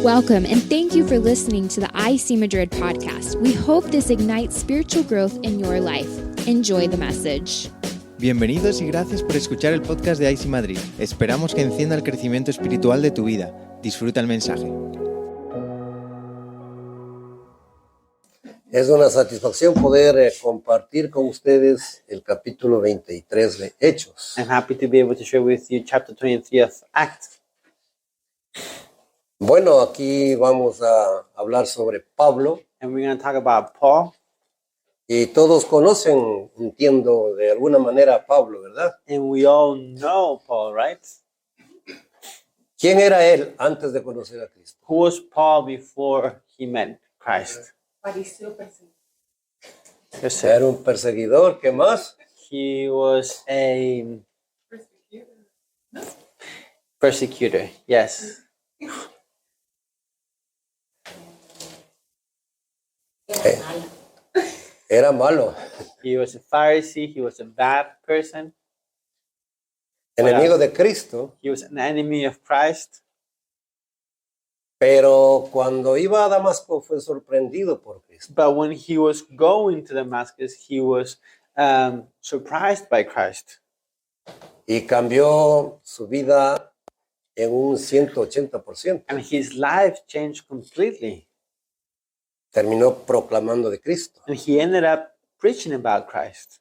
Welcome, and thank you for listening to the IC Madrid podcast. We hope this ignites spiritual growth in your life. Enjoy the message. Bienvenidos y gracias por escuchar el podcast de IC Madrid. Esperamos que encienda el crecimiento espiritual de tu vida. Disfruta el mensaje. Es una satisfacción poder compartir con ustedes el capítulo 23 de Hechos. I'm happy to be able to share with you chapter 23 of Acts. Bueno, aquí vamos a hablar sobre Pablo. And we're going to talk about Paul. Y todos conocen, entiendo, de alguna manera a Pablo, ¿verdad? And we all know Paul, right? ¿Quién era él antes de conocer a Cristo? Who was Paul before he met Christ? Yes, Era un perseguidor, ¿qué más? he was a persecutor, yes. Era malo, He was a Pharisee, he was a bad person, enemigo de Cristo, he was an enemy of Christ. pero cuando iba a Damasco fue sorprendido por Cristo. But when he was going to Damascus, he was surprised by Christ. Y cambió su vida en un 180%. And his life changed completely. Terminó proclamando de Cristo. And he ended up preaching about Christ.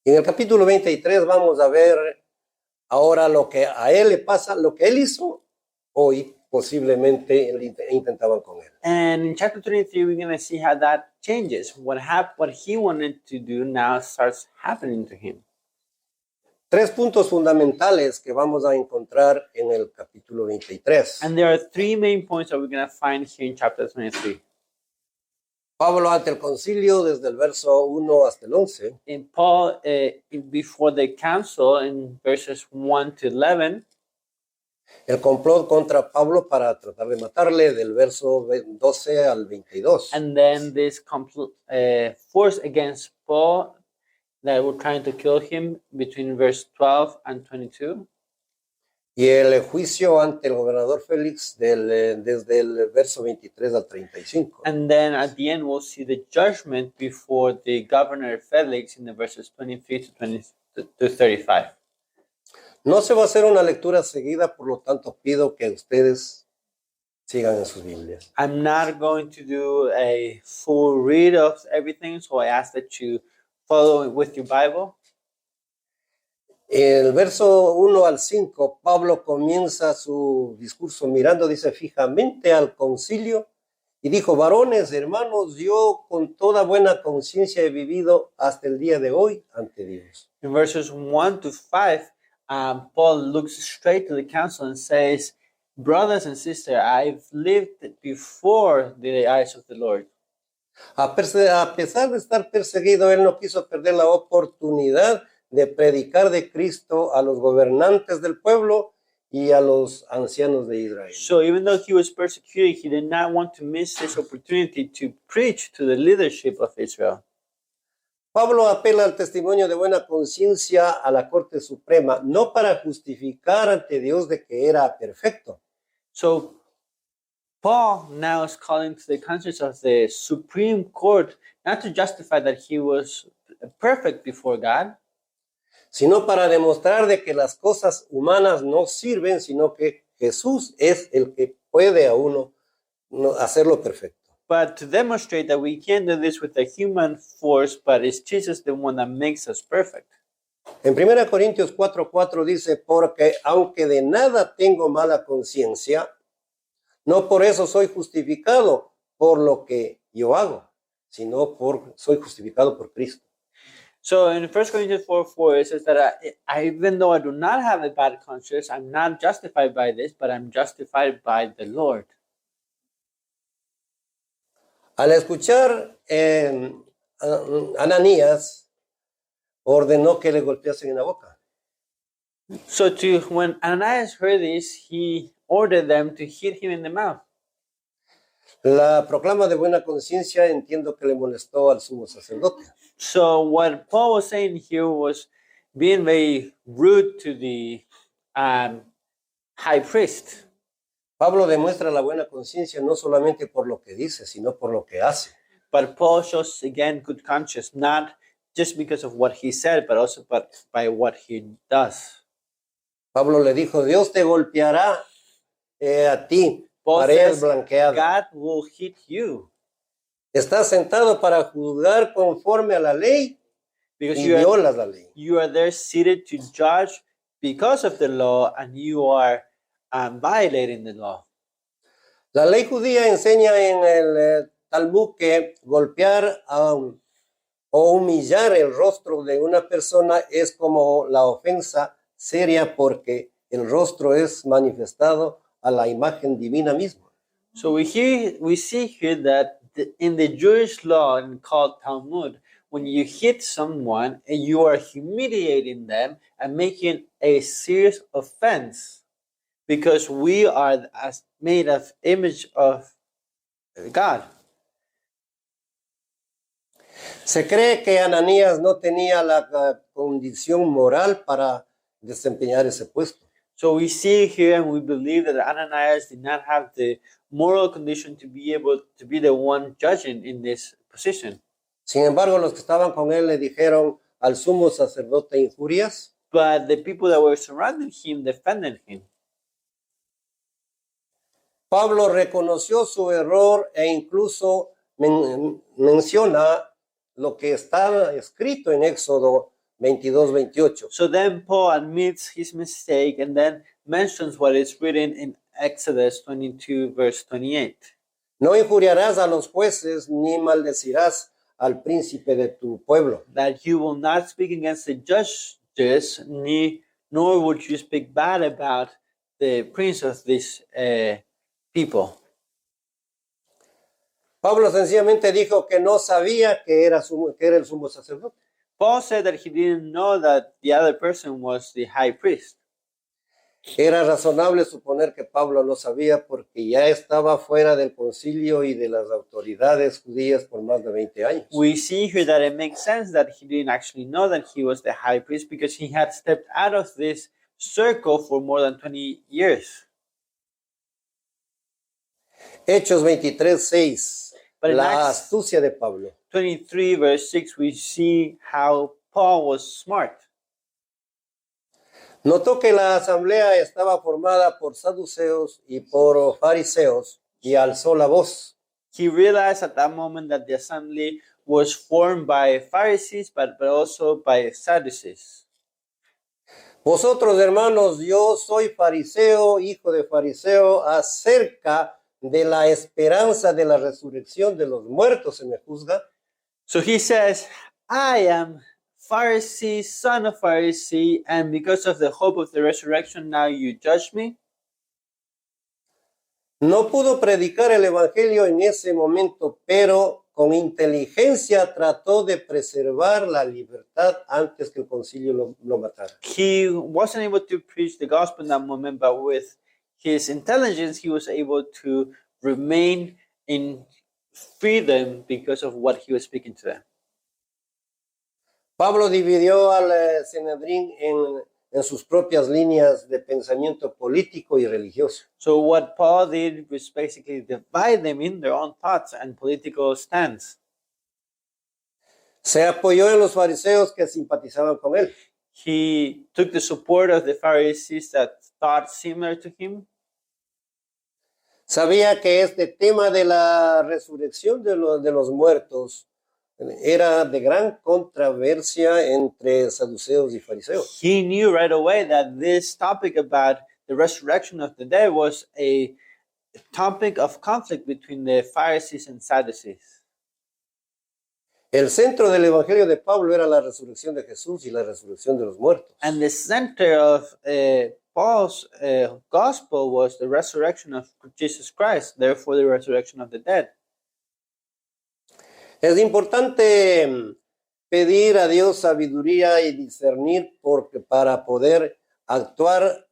En el capítulo 23 vamos a ver ahora lo que a él le pasa, lo que él hizo hoy posiblemente intentaban con él. And in chapter 23, we're going to see how that changes. What he wanted to do now starts happening to him. Tres puntos fundamentales que vamos a encontrar en el capítulo 23. And there are three main points that we're going to find here in chapter 23. Pablo ante el concilio desde el verso 1 hasta el 11. And Paul, before the council, in verses 1 to 11, El complot contra Pablo para tratar de matarle del verso 12 al 22. and then this force against Paul that were trying to kill him between verse 12 and 22. Y el juicio ante el gobernador Félix desde el verso 23 al 35. And then at the end, we'll see the judgment before the governor Felix in the verses 23 to 35. No se va a hacer una lectura seguida, por lo tanto pido que ustedes sigan en sus Biblias. I'm not going to do a full read of everything, so I ask that you follow with your Bible. El verso 1 al 5, Pablo comienza su discurso mirando, dice, fijamente al concilio y dijo, varones, hermanos, yo con toda buena conciencia he vivido hasta el día de hoy ante Dios. In verses 1 to 5, Paul looks straight to the council and says, brothers and sisters, I've lived before the eyes of the Lord. A pesar de estar perseguido, él no quiso perder la oportunidad de predicar de Cristo a los gobernantes del pueblo y a los ancianos de Israel. So even though he was persecuted, he did not want to miss this opportunity to preach to the leadership of Israel. Pablo apela al testimonio de buena conciencia a la Corte Suprema, no para justificar ante Dios de que era perfecto, So Paul now is calling to the conscience of the Supreme Court, not to justify that he was perfect before God, sino para demostrar de que las cosas humanas no sirven, sino que Jesús es el que puede a uno hacerlo perfecto. but to demonstrate that we can't do this with a human force, but it's Jesus the one that makes us perfect. En 1 Corintios 4:4 dice, porque aunque de nada tengo mala conciencia, no por eso soy justificado por lo que yo hago, sino soy justificado por Cristo. So in 1 Corinthians 4:4, it says that even though I do not have a bad conscience, I'm not justified by this, but I'm justified by the Lord. Al escuchar Ananías, ordenó que le golpeasen en la boca. So when Ananias heard this, he ordered them to hit him in the mouth. La proclama de buena conciencia entiendo que le molestó al sumo sacerdote. So what Paul was saying here was being very rude to the high priest. Pablo demuestra la buena conciencia no solamente por lo que dice, sino por lo que hace. But Paul shows again good conscience, not just because of what he said, but also by what he does. Pablo le dijo, Dios te golpeará a ti, Paul pared says, blanqueada. God will hit you Estás sentado para juzgar conforme a la ley because y you are, violas la ley. you are there seated to judge because of the law, and you are violating the law. La ley judía enseña en el Talmud que golpear o humillar el rostro de una persona es como la ofensa seria porque el rostro es manifestado a la imagen divina misma. So we see here that in the Jewish law called Talmud, when you hit someone and you are humiliating them and making a serious offense, because we are made of image of God. Se cree que Ananías no tenía la condición moral para desempeñar ese puesto. So we see here and we believe that Ananias did not have the moral condition to be able to be the one judging in this position. Sin embargo, los que estaban con él le dijeron al sumo sacerdote injurias. But the people that were surrounding him defended him. Pablo reconoció su error e incluso menciona lo que está escrito en Éxodo 22-28. So then Paul admits his mistake and then mentions what is written in Exodus 22, verse 28. No injuriarás a los jueces ni maldecirás al príncipe de tu pueblo. That you will not speak against the judges, nor would you speak bad about the prince of this people. Pablo sencillamente dijo que no sabía que era el sumo sacerdote. Paul said that he didn't know that the other person was the high priest. Era razonable suponer que Pablo no sabía porque ya estaba fuera del concilio y de las autoridades judías por más de 20 años. We see here that it makes sense that he didn't actually know that he was the high priest because he had stepped out of this circle for more than 20 years. Hechos 23:6. But in La Acts astucia de Pablo. 23, verse 6, we see how Paul was smart. Notó que la asamblea estaba formada por saduceos y por fariseos y alzó la voz. He realized at that moment that the assembly was formed by Pharisees, but also by Sadducees. Vosotros, hermanos, yo soy fariseo, hijo de fariseo, acerca de la esperanza de la resurrección de los muertos se me juzga. So he says, I am Pharisee, son of Pharisee, and because of the hope of the resurrection, now you judge me. No pudo predicar el evangelio en ese momento, pero con inteligencia trató de preservar la libertad antes que el concilio lo matara. He wasn't able to preach the gospel in that moment, but with his intelligence, he was able to remain in freedom because of what he was speaking to them. Pablo dividió al Sanedrín en sus propias líneas de pensamiento político y religioso. So what Paul did was basically divide them in their own thoughts and political stance. Se apoyó en los fariseos que simpatizaban con él. He took the support of the Pharisees that thought similar to him. Sabía que este tema de la resurrección de los muertos era de gran controversia entre saduceos y fariseos. He knew right away that this topic about the resurrection of the dead was a topic of conflict between the Pharisees and Sadducees. El centro del evangelio de Pablo era la resurrección de Jesús y la resurrección de los muertos. And the center of Paul's gospel was the resurrection of Jesus Christ, therefore the resurrection of the dead. Es importante pedir a Dios sabiduría y discernir para poder actuar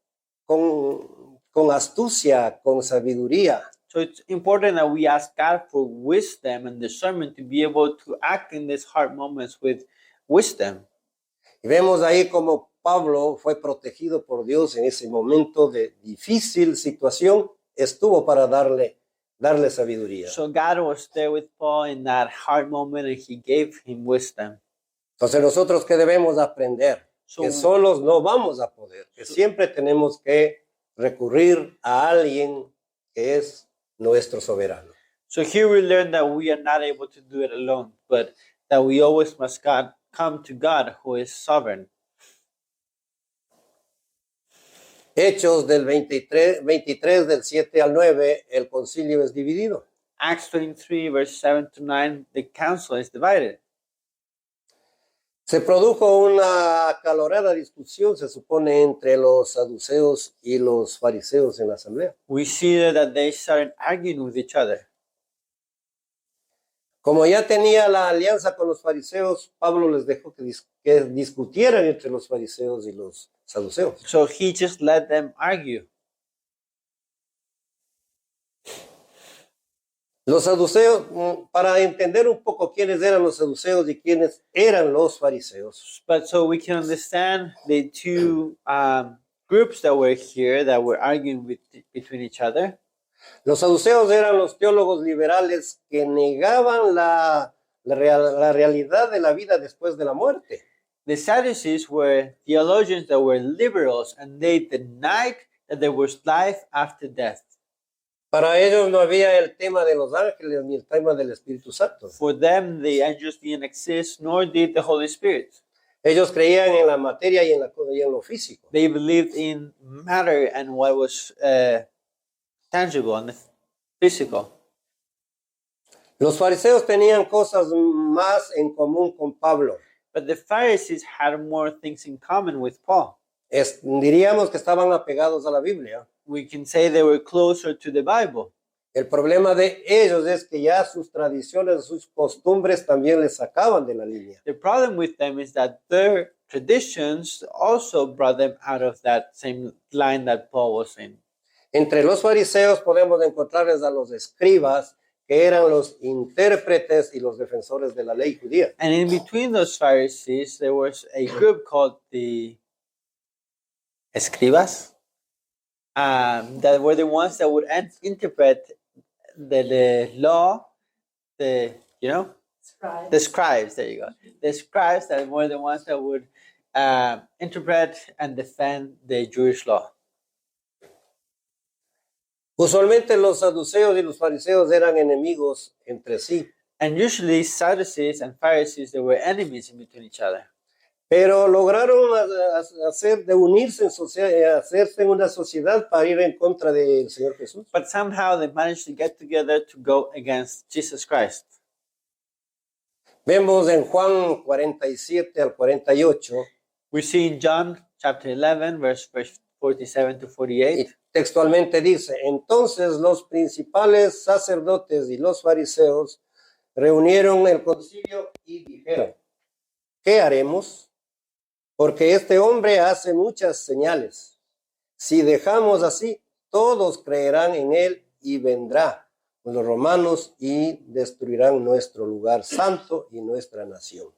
con astucia, con sabiduría. So it's important that we ask God for wisdom and discernment to be able to act in these hard moments with wisdom. Y vemos ahí como Pablo fue protegido por Dios en ese momento de difícil situación estuvo para darle sabiduría. So God was there with Paul in that hard moment and he gave him wisdom. Entonces nosotros ¿qué debemos aprender? So- Que solos no vamos a poder, que siempre tenemos que recurrir a alguien que es nuestro soberano. So here we learn that we are not able to do it alone, but that we always must come to God who is sovereign. Hechos del 23 del 7 al 9, el concilio es dividido. Acts 23, verse 7 to 9, the council is divided. Se produjo una acalorada discusión, se supone, entre los saduceos y los fariseos en la asamblea. We see there that they started arguing with each other. Como ya tenía la alianza con los fariseos, Pablo les dejó que discutieran entre los fariseos y los saduceos. So he just let them argue. Los saduceos, para entender un poco quiénes eran los saduceos y quiénes eran los fariseos, But so we can understand the two groups that were here that were arguing between each other. los saduceos eran los teólogos liberales que negaban la realidad de la vida después de la muerte. The Sadducees were theologians that were liberals and they denied that there was life after death. Para ellos no había el tema de los ángeles ni el tema del Espíritu Santo. For them, the angels didn't exist, nor did the Holy Spirit. Ellos creían en la materia y en lo físico. They believed in matter and what was tangible and physical. Los fariseos tenían cosas más en común con Pablo. But the Pharisees had more things in common with Paul. Diríamos que estaban apegados a la Biblia. We can say they were closer to the Bible. El problema de ellos es que ya sus tradiciones, sus costumbres también les sacaban de la línea. The problem with them is that their traditions also brought them out of that same line that Paul was in. Entre los fariseos podemos encontrarles a los escribas, que eran los intérpretes y los defensores de la ley judía. And in between those Pharisees, there was a group called the Escribas, that were the ones that would interpret the law, the scribes, there you go. The scribes that were the ones that would interpret and defend the Jewish law. Usualmente los saduceos y los fariseos eran enemigos entre sí, And usually Sadducees and Pharisees, they were enemies in between each other. pero lograron unirse hacerse en una sociedad para ir en contra del Señor Jesús. But somehow they managed to get together to go against Jesus Christ. Vemos en Juan 47 al 48, We see in John chapter 11, verse 47 to 48. y textualmente dice: entonces los principales sacerdotes y los fariseos reunieron el concilio y dijeron: ¿qué haremos? Porque este hombre hace muchas señales. Si dejamos así, todos creerán en él y vendrá los romanos y destruirán nuestro lugar santo y nuestra nación.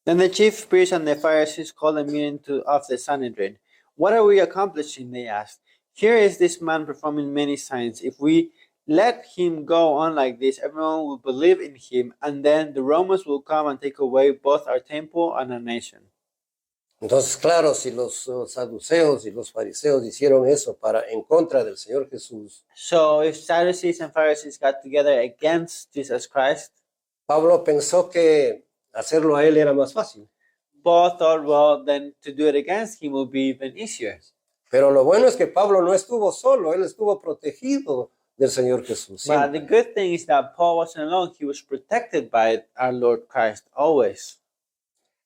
Then the chief priests and the Pharisees called a meeting of the Sanhedrin. What are we accomplishing? They asked. Here is this man performing many signs. If we let him go on like this, everyone will believe in him, and then the Romans will come and take away both our temple and our nation. Entonces, claro, si los saduceos y los fariseos hicieron eso en contra del Señor Jesús, So if Sadducees and Pharisees got together against Jesus Christ, Pablo pensó que hacerlo a él era más fácil. Paul thought, well, then to do it against him would be even easier. Pero lo bueno es que Pablo no estuvo solo, él estuvo protegido del Señor Jesús. But the good thing is that Paul wasn't alone. He was protected by our Lord Christ always.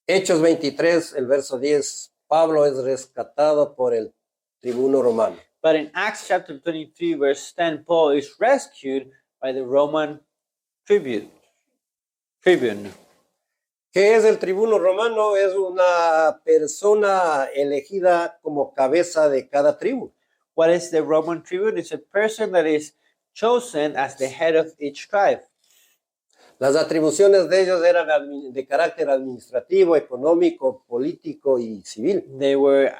Hechos 23, el verso 10, Pablo es rescatado por el tribuno romano. But in Acts chapter 23, verse 10, Paul is rescued by the Roman tribune. ¿Qué es el tribuno romano? Es una persona elegida como cabeza de cada tribu. What is the Roman tribune? It's a person that is chosen as the head of each tribe. Las atribuciones de ellos eran de carácter administrativo, económico, político y civil. They were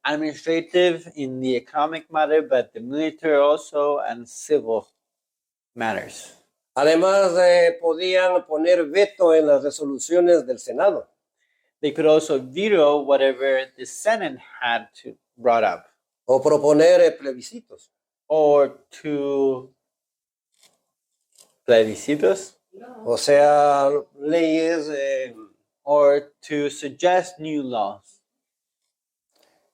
administrative in the economic matter, but the military also, and civil matters. Además, podían poner veto en las resoluciones del Senado. They could also veto whatever the Senate had to brought up, O proponer plebiscitos. or to plebiscitos, O sea, leyes, or to suggest new laws.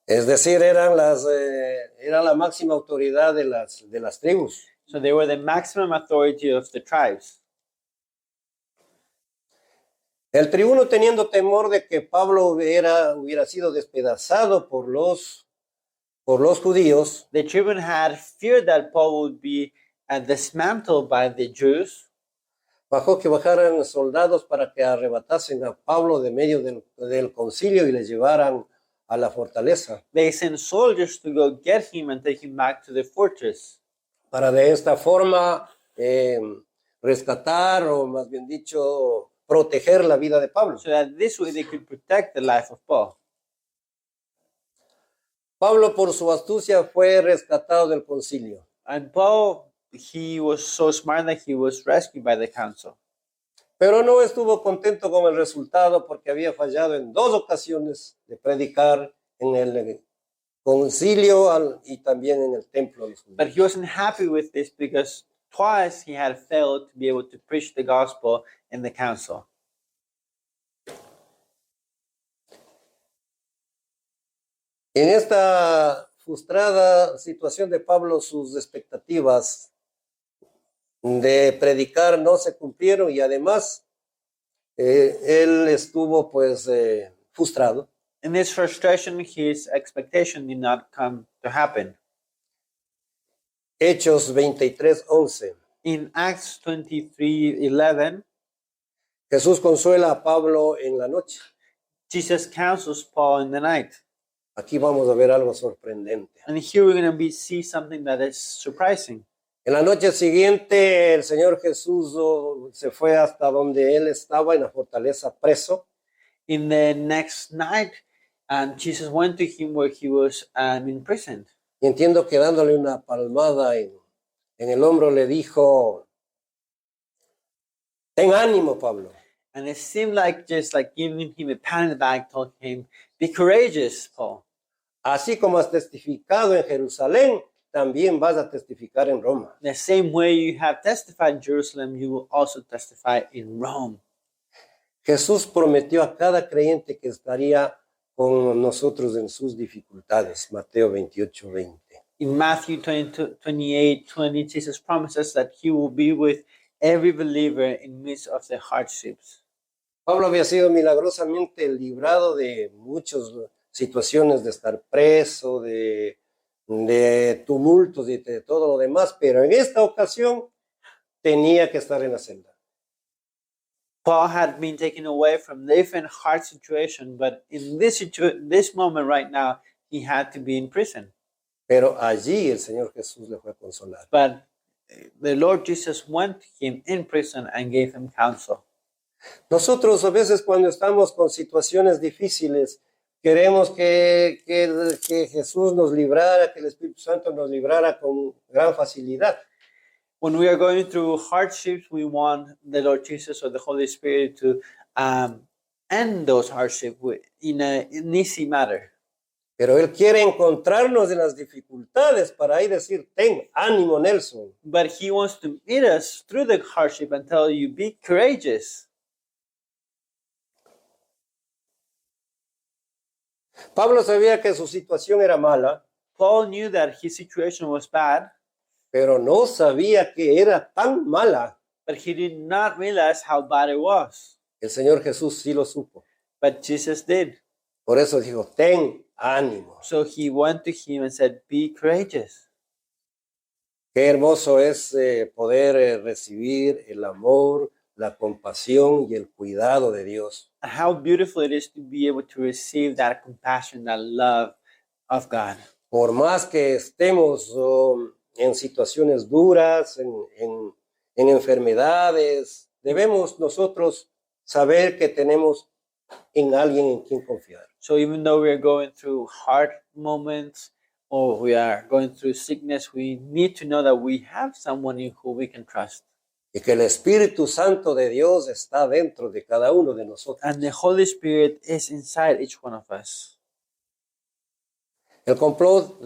es decir, eran la máxima autoridad de las tribus. So they were the maximum authority of the tribes. El tribuno, teniendo temor de que Pablo hubiera sido despedazado por los judíos, The tribune had feared that Paul would be dismantled by the Jews. bajó que bajaran soldados para que arrebatasen a Pablo de medio del concilio y le llevaran a la fortaleza, They sent soldiers to go get him and take him back to the fortress, para de esta forma rescatar, o más bien dicho, proteger la vida de Pablo. so that this way they could protect the life of Paul. Pablo, por su astucia, fue rescatado del concilio. And Paul, he was so smart that he was rescued by the council. Pero no estuvo contento con el resultado porque había fallado en 2 ocasiones de predicar en el concilio y también en el templo de los But judíos. he wasn't happy with this because twice he had failed to be able to preach the gospel in the council. En esta frustrada situación de Pablo, sus expectativas de predicar no se cumplieron y además él estuvo pues frustrado. In this frustration, his expectation did not come to happen. Hechos 23:11. In Acts 23:11, Jesús consuela a Pablo en la noche. Jesus counsels Paul in the night. Aquí vamos a ver algo sorprendente. And here we're going to see something that is surprising. En la noche siguiente, el Señor Jesús se fue hasta donde él estaba en la fortaleza preso. In the next night, Jesus went to him where he was imprisoned. Y entiendo que dándole una palmada en el hombro le dijo, ten ánimo, Pablo. And it seemed like just like giving him a pat in the back, told him, be courageous, Paul. Así como has testificado en Jerusalén, también vas a testificar en Roma. The same way you have testified in Jerusalem, you will also testify in Rome. Jesús prometió a cada creyente que estaría con nosotros en sus dificultades. Mateo 28:20. In Matthew 28:20, Jesus promises that he will be with every believer in the midst of the hardships. Pablo había sido milagrosamente librado de muchas situaciones de estar preso, de tumultos y de todo lo demás, pero en esta ocasión tenía que estar en la celda. Paul had been taken away from different hard situation, but in this moment right now, he had to be in prison. Pero allí el Señor Jesús le fue a consolar. But the Lord Jesus went to him in prison and gave him counsel. Nosotros a veces cuando estamos con situaciones difíciles, queremos que Jesús nos librara, que el Espíritu Santo nos librara con gran facilidad. When we are going through hardships, we want the Lord Jesus or the Holy Spirit to end those hardships in an easy manner. Pero Él quiere encontrarnos en las dificultades para ahí decir, ten ánimo, Nelson. But he wants to meet us through the hardship and tell you, be courageous. Pablo sabía que su situación era mala, Paul knew that his situation was bad, pero no sabía que era tan mala. but he did not realize how bad it was. El Señor Jesús sí lo supo. But Jesus did. Por eso dijo, ten ánimo. So he went to him and said, be courageous. Qué hermoso es poder recibir el amor, la compasión y el cuidado de Dios. And how beautiful it is to be able to receive that compassion, that love of God. Por más que estemos en situaciones duras, en enfermedades, debemos nosotros saber que tenemos en alguien en quien confiar. So even though we are going through hard moments or we are going through sickness, we need to know that we have someone in who we can trust. Y que el Espíritu Santo de Dios está dentro de cada uno de nosotros. And the Holy Spirit is inside each one of us. El complot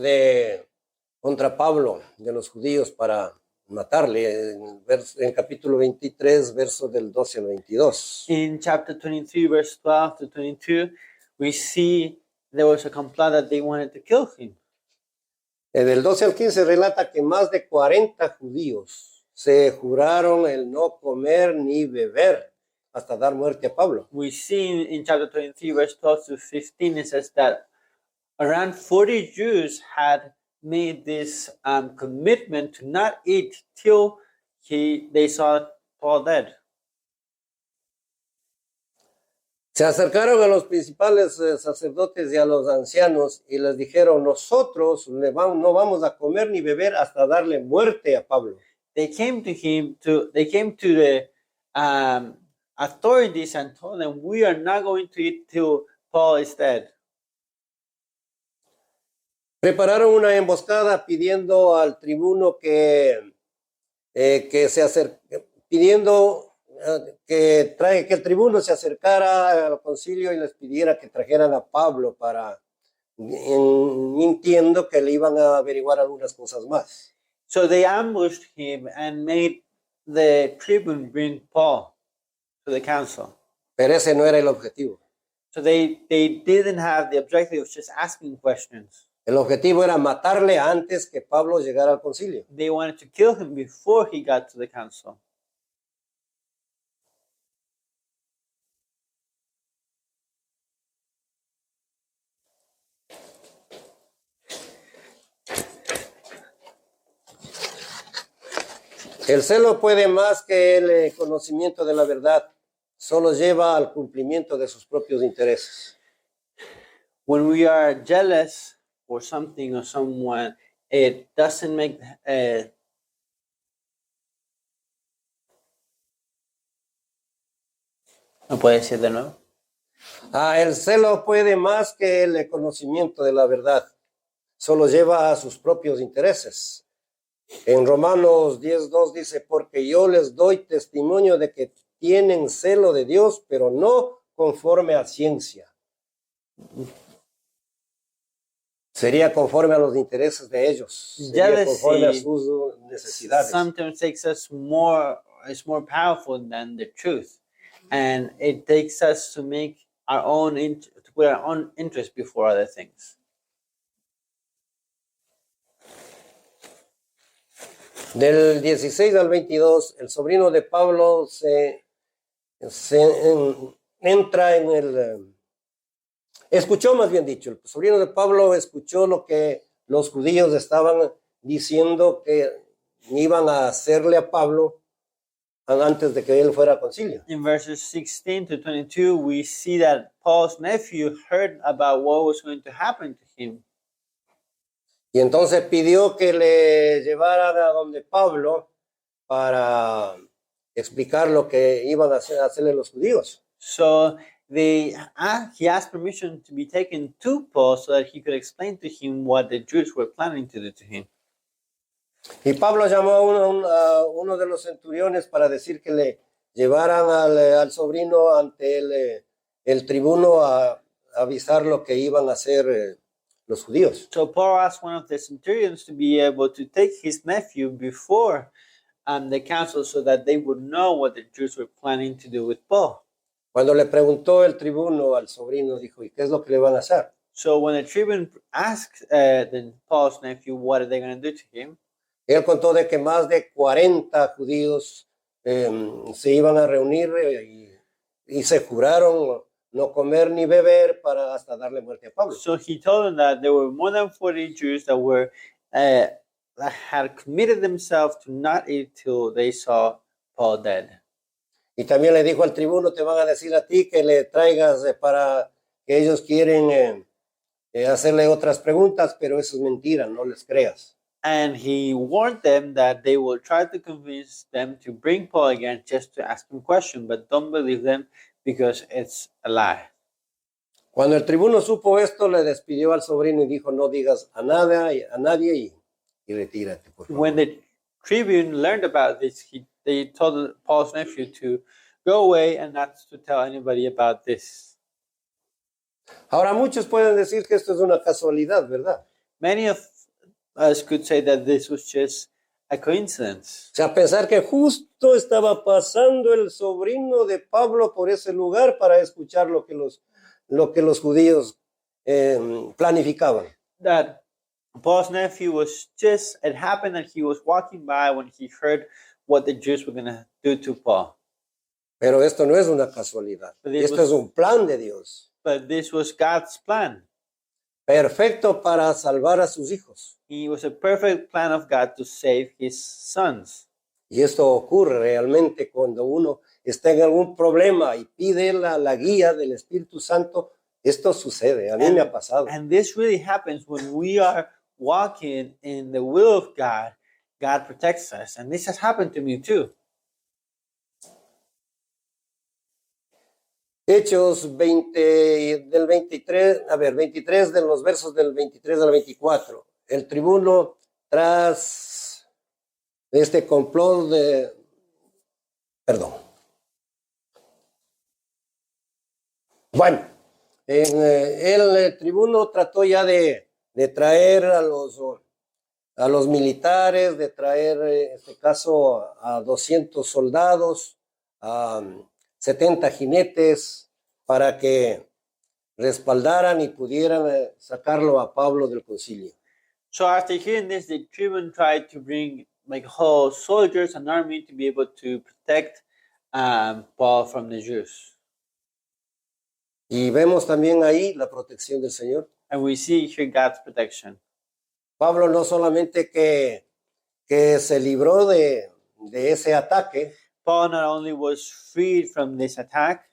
contra Pablo de los judíos para matarle en capítulo 23, versos del 12 al 22. In chapter 23, verse 12 to 22, we see there was a complot that they wanted to kill him. Del 12 al 15 relata que más de 40 judíos se juraron el no comer ni beber hasta dar muerte a Pablo. We see in chapter 23, verse 12 to 15, it says that around 40 Jews had made this commitment to not eat till they saw Paul dead. Se acercaron a los principales sacerdotes y a los ancianos y les dijeron, nosotros no vamos a comer ni beber hasta darle muerte a Pablo. They came to the authorities and told them, we are not going to eat till Paul is dead. Prepararon una emboscada pidiendo al tribuno que el tribuno se acercara al concilio y les pidiera que trajeran a Pablo entiendo que le iban a averiguar algunas cosas más. So they ambushed him and made the tribune bring Paul to the council. Pero ese no era el objetivo. So they didn't have the objective of just asking questions. El objetivo era matarle antes que Pablo llegara al concilio. They wanted to kill him before he got to the council. El celo puede más que el conocimiento de la verdad, solo lleva al cumplimiento de sus propios intereses. When we are jealous for something or someone, it doesn't make ¿No puede decir de nuevo? El celo puede más que el conocimiento de la verdad, solo lleva a sus propios intereses. En Romanos 10:2 dice, porque yo les doy testimonio de que tienen celo de Dios, pero no conforme a ciencia. Sería conforme a los intereses de ellos, sería conforme a sus necesidades. Sometimes takes us more, it's more powerful than the truth. And it takes us to make to put our own interest before other things. Del 16 al 22, el sobrino de Pablo escuchó, más bien dicho, el sobrino de Pablo escuchó lo que los judíos estaban diciendo que iban a hacerle a Pablo antes de que él fuera al concilio. In verses 16 to 22, we see that Paul's nephew heard about what was going to happen to him. Y entonces pidió que le llevaran a donde Pablo para explicar lo que iban a hacerle los judíos. So he asked permission to be taken to Paul so that he could explain to him what the Jews were planning to do to him. Y Pablo llamó a uno de los centuriones para decir que le llevaran al sobrino ante el tribuno a avisar lo que iban a hacer los judíos. So Paul asked one of the centurions to be able to take his nephew before the council so that they would know what the Jews were planning to do with Paul. Cuando le preguntó el tribuno al sobrino, dijo, ¿y qué es lo que le van a hacer? So when the tribune asked Paul's nephew, what are they going to do to him? Él contó de que más de 40 judíos se iban a reunir y se juraron no comer ni beber hasta darle muerte a Pablo. So he told them that there were more than 40 Jews that had committed themselves to not eat till they saw Paul dead. Y también le dijo al tribuno, te van a decir a ti que le traigas para que ellos quieren hacerle otras preguntas, pero eso es mentira, no les creas. And he warned them that they will try to convince them to bring Paul again just to ask him questions, but don't believe them because it's a lie. Cuando el tribuno supo esto, le despidió al sobrino y dijo, no digas a nadie y retírate, por favor. When the tribune learned about this, they told Paul's nephew to go away and not to tell anybody about this. Ahora muchos pueden decir que esto es una casualidad, ¿verdad? Many of us could say that this was just a coincidence. O sea, pensar que justo estaba pasando el sobrino de Pablo por ese lugar para escuchar lo que los judíos planificaban. That Paul's nephew it happened that he was walking by when he heard what the Jews were going to do to Paul. Pero esto no es una casualidad. Esto es un plan de Dios. But this was God's plan. Perfecto para salvar a sus hijos. It was a perfect plan of God to save his sons. Y esto ocurre realmente cuando uno está en algún problema y pide la guía del Espíritu Santo. Esto sucede, a mí me ha pasado. And this really happens when we are walking in the will of God. God protects us. And this has happened to me too. Hechos 23 de los versos del 23 al 24. El tribuno, tras este complot el tribuno trató ya de traer a los militares, de traer, en este caso, a 200 soldados, a 70 jinetes, para que respaldaran y pudieran sacarlo a Pablo del concilio. So after hearing this, the tribune tried to bring whole soldiers, an army, to be able to protect Paul from the Jews. Y vemos también ahí la protección del Señor. And we see here God's protection. Pablo no solamente que se libró de ese ataque, Paul not only was freed from this attack,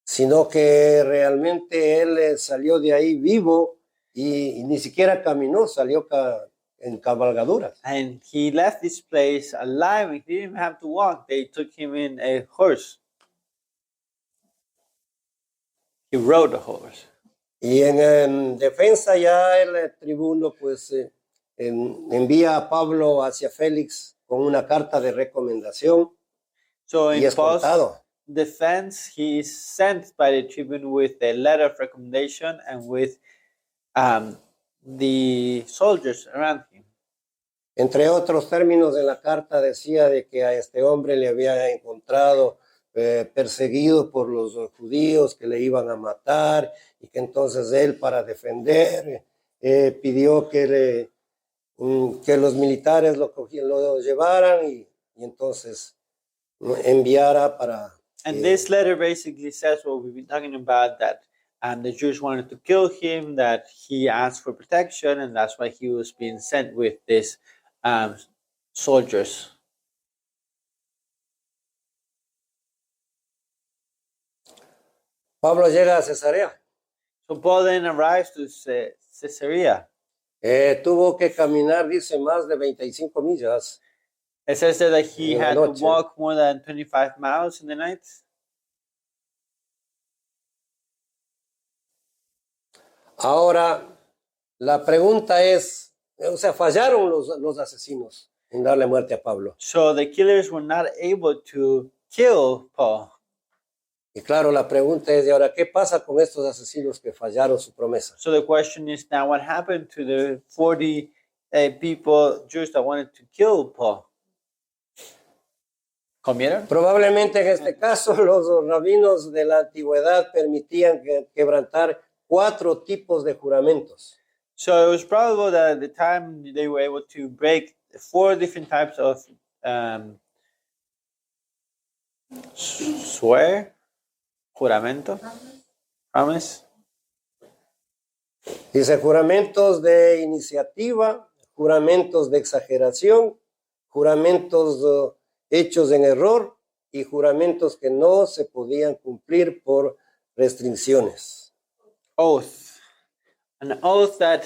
sino que realmente él salió de ahí vivo y ni siquiera caminó, salió en cabalgaduras. and he left this place alive. He didn't have to walk. They took him in a horse. He rode a horse. Y en defensa ya el tribuno pues envía a Pablo hacia Félix con una carta de recomendación So y in es Paul's contado. defense, he is sent by the tribune with a letter of recommendation and with the soldiers around him. Entre otros términos, en la carta decía de que a este hombre le había encontrado perseguido por los judíos que le iban a matar y que entonces él, para defender, pidió que los militares lo llevaran y entonces enviara para... And this letter basically says what we've been talking about, that the Jews wanted to kill him, that he asked for protection, and that's why he was being sent with these soldiers. Pablo llega a Cesarea. So Paul then arrives to Caesarea. Tuvo que caminar, dice, más de 25 millas. It says there that he En la had to noche. walk more than 25 miles in the night. Ahora, la pregunta es, o sea, fallaron los asesinos en darle muerte a Pablo. So the killers were not able to kill Paul. Y claro, la pregunta es, ¿y ahora qué pasa con estos asesinos que fallaron su promesa? So the question is now, what happened to the 40 people, Jews that wanted to kill Paul? ¿Comieron? Probablemente en este caso los rabinos de la antigüedad permitían quebrantar 4 tipos de juramentos. So it was probable that at the time they were able to break 4 different types of juramento, promise. Dice juramentos de iniciativa, juramentos de exageración, juramentos hechos en error y juramentos que no se podían cumplir por restricciones. Oath. An oath that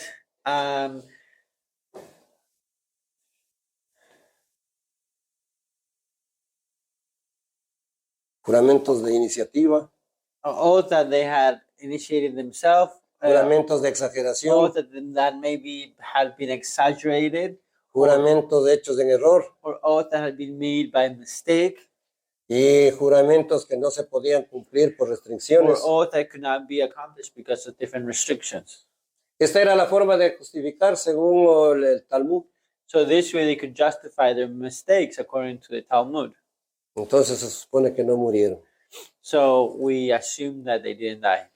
juramentos de iniciativa, oath that they had initiated themselves, juramentos de exageración, oath that maybe had been exaggerated, juramentos hechos en error or oath that had been made by mistake, y juramentos que no se podían cumplir por or restricciones. oath that could not be accomplished because of different restrictions. Esta era la forma de justificar según el Talmud. So this way they could justify their mistakes according to the Talmud. Entonces se supone que no murieron. So we assume that they didn't die.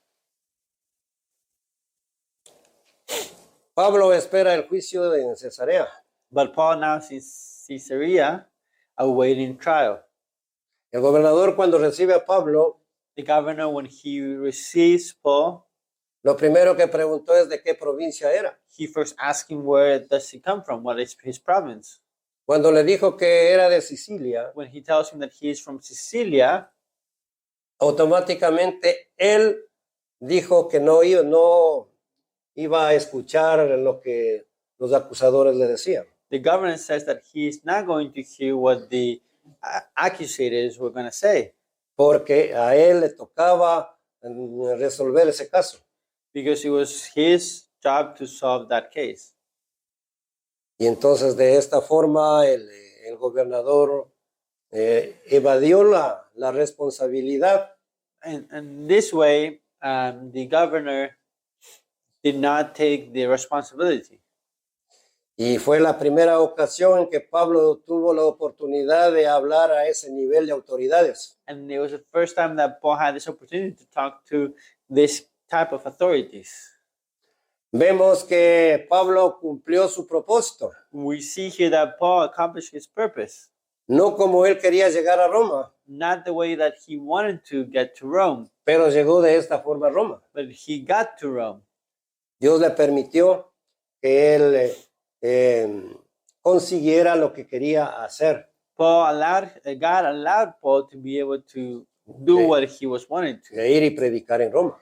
Pablo espera el juicio en Cesarea. But Paul now is in Caesarea awaiting trial. El gobernador, cuando recibe a Pablo, The governor, when he receives Paul, lo primero que preguntó es de qué provincia era. he first asked him where does he come from, what is his province. Cuando le dijo que era de Sicilia, When he tells him that he is from Sicilia, automáticamente él dijo que no iba a escuchar lo que los acusadores le decían. the governor says that he is not going to hear what the accusators were going to say, Porque a él le tocaba resolver ese caso. because it was his job to solve that case. Y entonces de esta forma el gobernador evadió la responsabilidad And this way, the governor did not take the responsibility. y fue la primera ocasión en que Pablo tuvo la oportunidad de hablar a ese nivel de autoridades. And it was the first time that Paul had this opportunity to talk to this type of authorities. Vemos que Pablo cumplió su propósito, We see here that Paul accomplished his purpose, no como él quería llegar a Roma, not the way that he wanted to get to Rome, pero llegó de esta forma a Roma. but he got to Rome. Dios le permitió que él consiguiera lo que quería hacer. God allowed Paul to be able to do Okay. what he was wanting to De ir y predicar en Roma.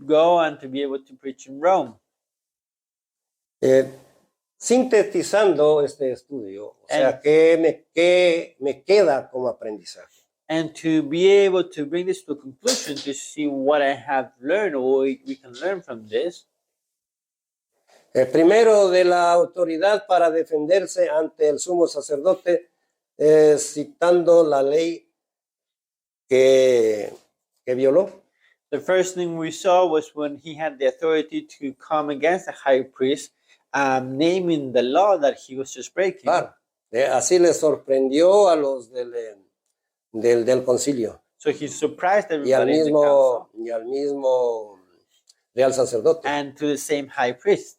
go and to be able to preach in Rome. Sintetizando este estudio, o sea, ¿qué me queda como aprendizaje? And to be able to bring this to a conclusion, to see what I have learned or what we can learn from this. El primero, de la autoridad para defenderse ante el sumo sacerdote, citando la ley que violó. The first thing we saw was when he had the authority to come against the high priest, naming the law that he was just breaking. Claro, así le sorprendió a los del concilio So he surprised y al everybody in the council mismo real sacerdote. and to the same high priest.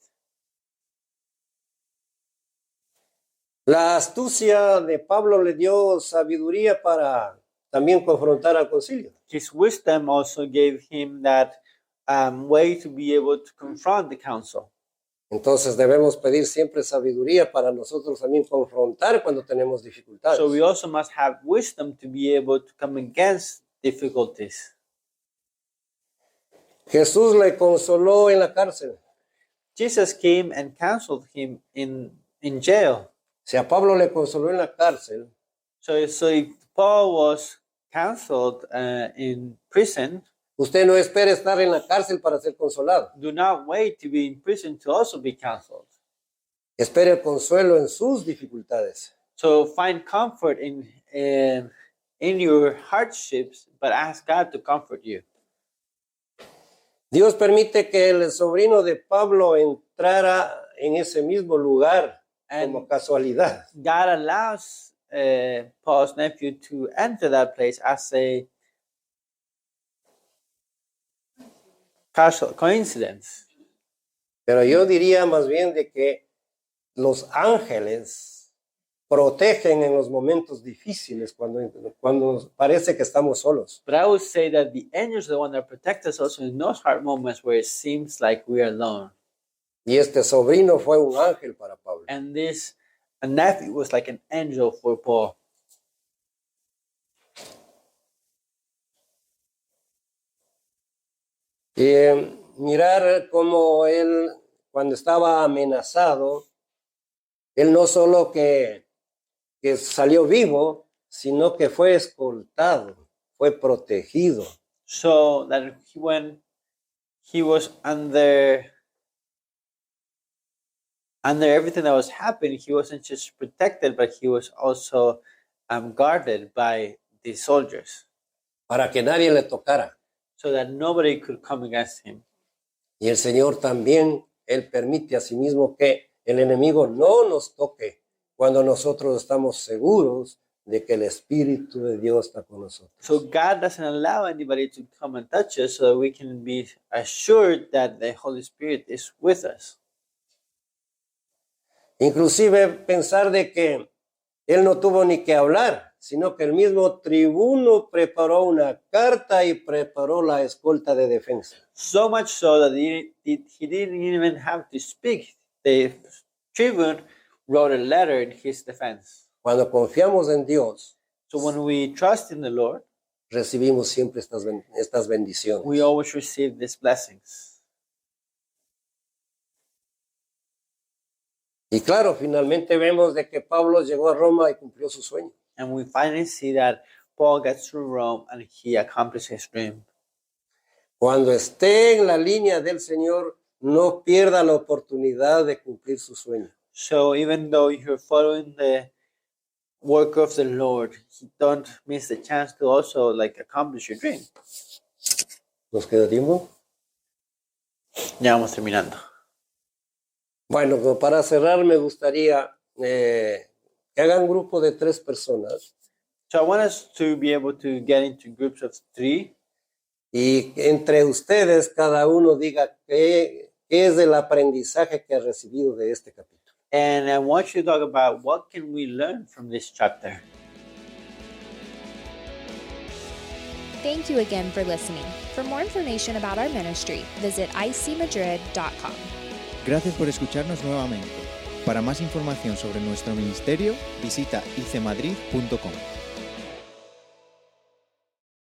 La astucia de Pablo le dio sabiduría para también confrontar al concilio. His wisdom also gave him that way to be able to confront the council. Entonces debemos pedir siempre sabiduría para nosotros también confrontar cuando tenemos dificultades. So we also must have wisdom to be able to come against difficulties. Jesús le consoló en la cárcel. Jesus came and counseled him in jail. Si a Pablo le consoló en la cárcel, So if Paul was counseled in prison, usted no espere estar en la cárcel para ser consolado. do not wait to be in prison to also be counseled. Espere el consuelo en sus dificultades. So find comfort in your hardships, but ask God to comfort you. Dios permite que el sobrino de Pablo entrara en ese mismo lugar como And casualidad. God allows Paul's nephew to enter that place as a casual coincidence. Pero yo diría más bien de que los ángeles protegen en los momentos difíciles cuando parece que estamos solos. But I would say that the angels are the one that protect us also in those hard moments where it seems like we are alone. Y este sobrino fue un ángel para Pablo. And this nephew was like an angel for Paul. Y mirar cómo él, cuando estaba amenazado, él no solo que salió vivo, sino que fue escoltado, fue protegido. so that when he was under everything that was happening, he wasn't just protected, but he was also guarded by the soldiers, para que nadie le tocara. so that nobody could come against him. Y el Señor también, Él permite a sí mismo que el enemigo no nos toque cuando nosotros estamos seguros de que el Espíritu de Dios está con nosotros. So God doesn't allow anybody to come and touch us, so that we can be assured that the Holy Spirit is with us. Inclusive pensar de que Él no tuvo ni que hablar, sino que el mismo tribuno preparó una carta y preparó la escolta de defensa. So much so that he didn't even have to speak. The tribune wrote a letter in his defense. Cuando confiamos en Dios, So when we trust in the Lord, recibimos siempre estas bendiciones. we always receive these blessings. Y claro, finalmente vemos de que Pablo llegó a Roma y cumplió su sueño. And we finally see that Paul gets to Rome and he accomplished his dream. Cuando esté en la línea del Señor, no pierda la oportunidad de cumplir su sueño. So even though you're following the work of the Lord, don't miss the chance to also accomplish your dream. ¿Nos queda tiempo? Ya vamos terminando. Bueno, como para cerrar me gustaría que hagan un grupo de 3 personas So I want us to be able to get into groups of 3. y entre ustedes cada uno diga qué es el aprendizaje que ha recibido de este capítulo. And I want you to talk about what can we learn from this chapter. Thank you again for listening. For more information about our ministry, visit icmadrid.com. Gracias por escucharnos nuevamente. Para más información sobre nuestro ministerio, visita icmadrid.com.